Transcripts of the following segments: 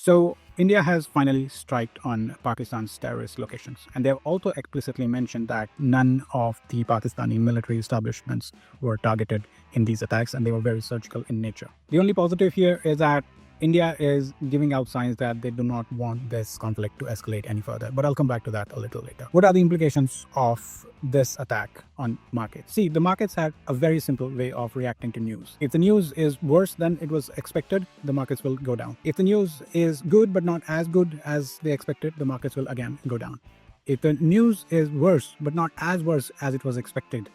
So India has finally striked on Pakistan's terrorist locations, and they have also explicitly mentioned that none of the Pakistani military establishments were targeted in these attacks, and they were very surgical in nature. The only positive here is that India is giving out signs that they do not want this conflict to escalate any further, but I'll come back to that a little later. What are the implications of this attack on markets? See, the markets have a very simple way of reacting to news. If the news is worse than it was expected, the markets will go down. If the news is good but not as good as they expected, the markets will again go down. If the news is worse but not as worse as it was expected,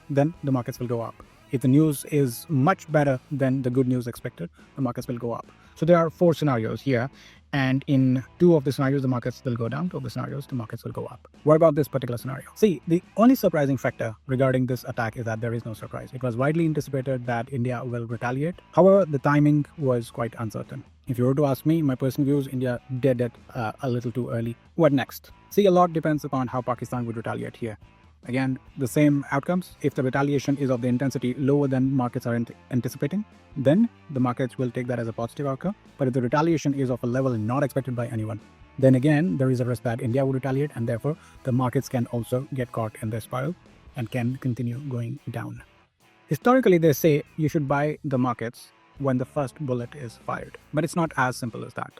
then the markets will go up. If the news is much better than the good news expected, the markets will go up. So there are 4 scenarios here, and in 2 of the scenarios, the markets will go down. 2 of the scenarios, the markets will go up. What about this particular scenario? See, the only surprising factor regarding this attack is that there is no surprise. It was widely anticipated that India will retaliate. However, the timing was quite uncertain. If you were to ask me, my personal views, India did it a little too early. What next? See, a lot depends upon how Pakistan would retaliate here. Again, the same outcomes. If the retaliation is of the intensity lower than markets are anticipating, then the markets will take that as a positive outcome. But if the retaliation is of a level not expected by anyone, then again, there is a risk that India will retaliate, and therefore the markets can also get caught in this spiral and can continue going down. Historically, they say you should buy the markets when the first bullet is fired, but it's not as simple as that.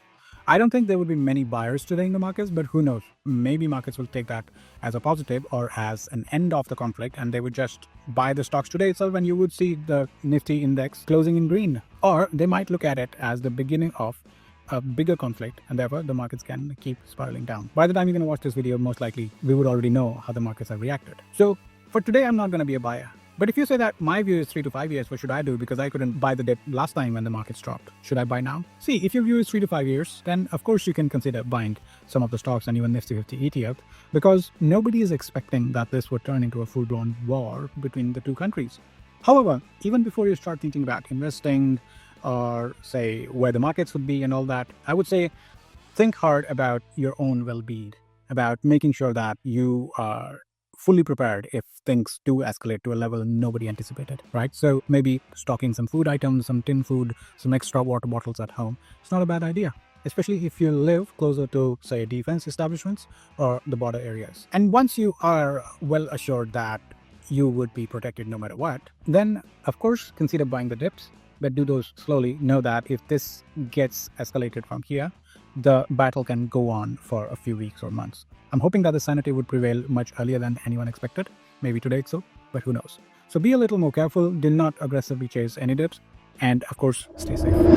I don't think there would be many buyers today in the markets, but who knows? Maybe markets will take that as a positive or as an end of the conflict, and they would just buy the stocks today itself, and you would see the Nifty index closing in green. Or they might look at it as the beginning of a bigger conflict, and therefore the markets can keep spiraling down. By the time you're going to watch this video, most likely we would already know how the markets have reacted. So for today, I'm not going to be a buyer. But if you say that my view is 3 to 5 years, what should I do? Because I couldn't buy the dip last time when the markets dropped. Should I buy now? See, if your view is 3 to 5 years, then of course you can consider buying some of the stocks and even Nifty 50 ETF, because nobody is expecting that this would turn into a full-blown war between the two countries. However, even before you start thinking about investing or say where the markets would be and all that, I would say think hard about your own well-being, about making sure that you are fully prepared if things do escalate to a level nobody anticipated, right? So maybe stocking some food items, some tin food, some extra water bottles at home. It's not a bad idea, especially if you live closer to, say, defense establishments or the border areas. And once you are well assured that you would be protected no matter what, then of course consider buying the dips, but do those slowly. Know that if this gets escalated from here, the battle can go on for a few weeks or months. I'm hoping that the sanity would prevail much earlier than anyone expected. Maybe today it's so, but who knows? So be a little more careful, do not aggressively chase any dips, and of course, stay safe.